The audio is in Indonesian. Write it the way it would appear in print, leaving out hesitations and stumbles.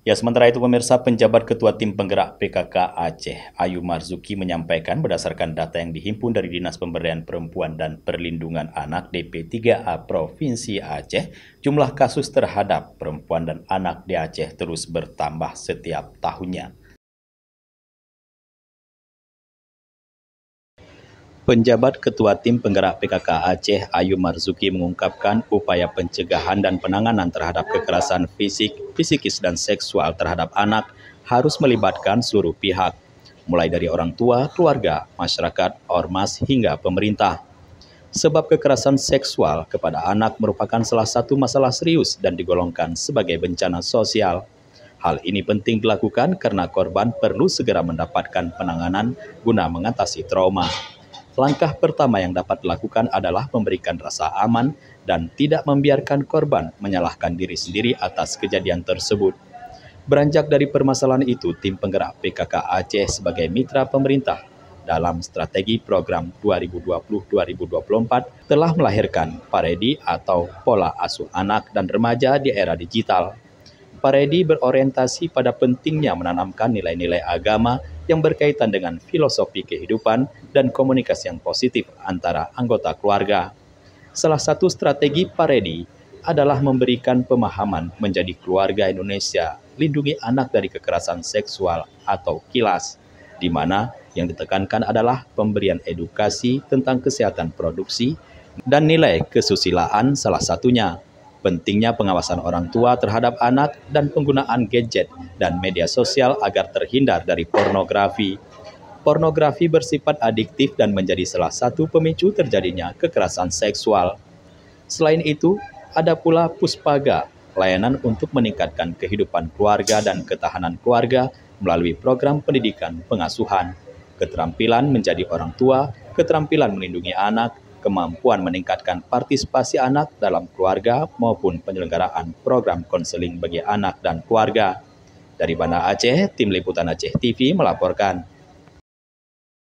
Ya, sementara itu pemirsa, penjabat Ketua Tim Penggerak PKK Aceh, Ayu Marzuki, menyampaikan berdasarkan data yang dihimpun dari Dinas Pemberdayaan Perempuan dan Perlindungan Anak DP3A Provinsi Aceh, jumlah kasus terhadap perempuan dan anak di Aceh terus bertambah setiap tahunnya. Penjabat Ketua Tim Penggerak PKK Aceh, Ayu Marzuki, mengungkapkan upaya pencegahan dan penanganan terhadap kekerasan fisik, psikis, dan seksual terhadap anak harus melibatkan seluruh pihak, mulai dari orang tua, keluarga, masyarakat, ormas, hingga pemerintah. Sebab kekerasan seksual kepada anak merupakan salah satu masalah serius dan digolongkan sebagai bencana sosial. Hal ini penting dilakukan karena korban perlu segera mendapatkan penanganan guna mengatasi trauma. Langkah pertama yang dapat dilakukan adalah memberikan rasa aman dan tidak membiarkan korban menyalahkan diri sendiri atas kejadian tersebut. Beranjak dari permasalahan itu, Tim Penggerak PKK Aceh sebagai mitra pemerintah dalam strategi program 2020-2024 telah melahirkan Paredi atau Pola Asuh Anak dan Remaja di Era Digital. Paredi berorientasi pada pentingnya menanamkan nilai-nilai agama yang berkaitan dengan filosofi kehidupan dan komunikasi yang positif antara anggota keluarga. Salah satu strategi Paredi adalah memberikan pemahaman menjadi keluarga Indonesia, lindungi anak dari kekerasan seksual atau KILAS, di mana yang ditekankan adalah pemberian edukasi tentang kesehatan produksi dan nilai kesusilaan salah satunya. Pentingnya pengawasan orang tua terhadap anak dan penggunaan gadget dan media sosial agar terhindar dari pornografi. Pornografi bersifat adiktif dan menjadi salah satu pemicu terjadinya kekerasan seksual. Selain itu, ada pula Puspaga, layanan untuk meningkatkan kehidupan keluarga dan ketahanan keluarga melalui program pendidikan pengasuhan, keterampilan menjadi orang tua, keterampilan melindungi anak, kemampuan meningkatkan partisipasi anak dalam keluarga maupun penyelenggaraan program konseling bagi anak dan keluarga. Dari Banda Aceh, Tim Liputan Aceh TV melaporkan.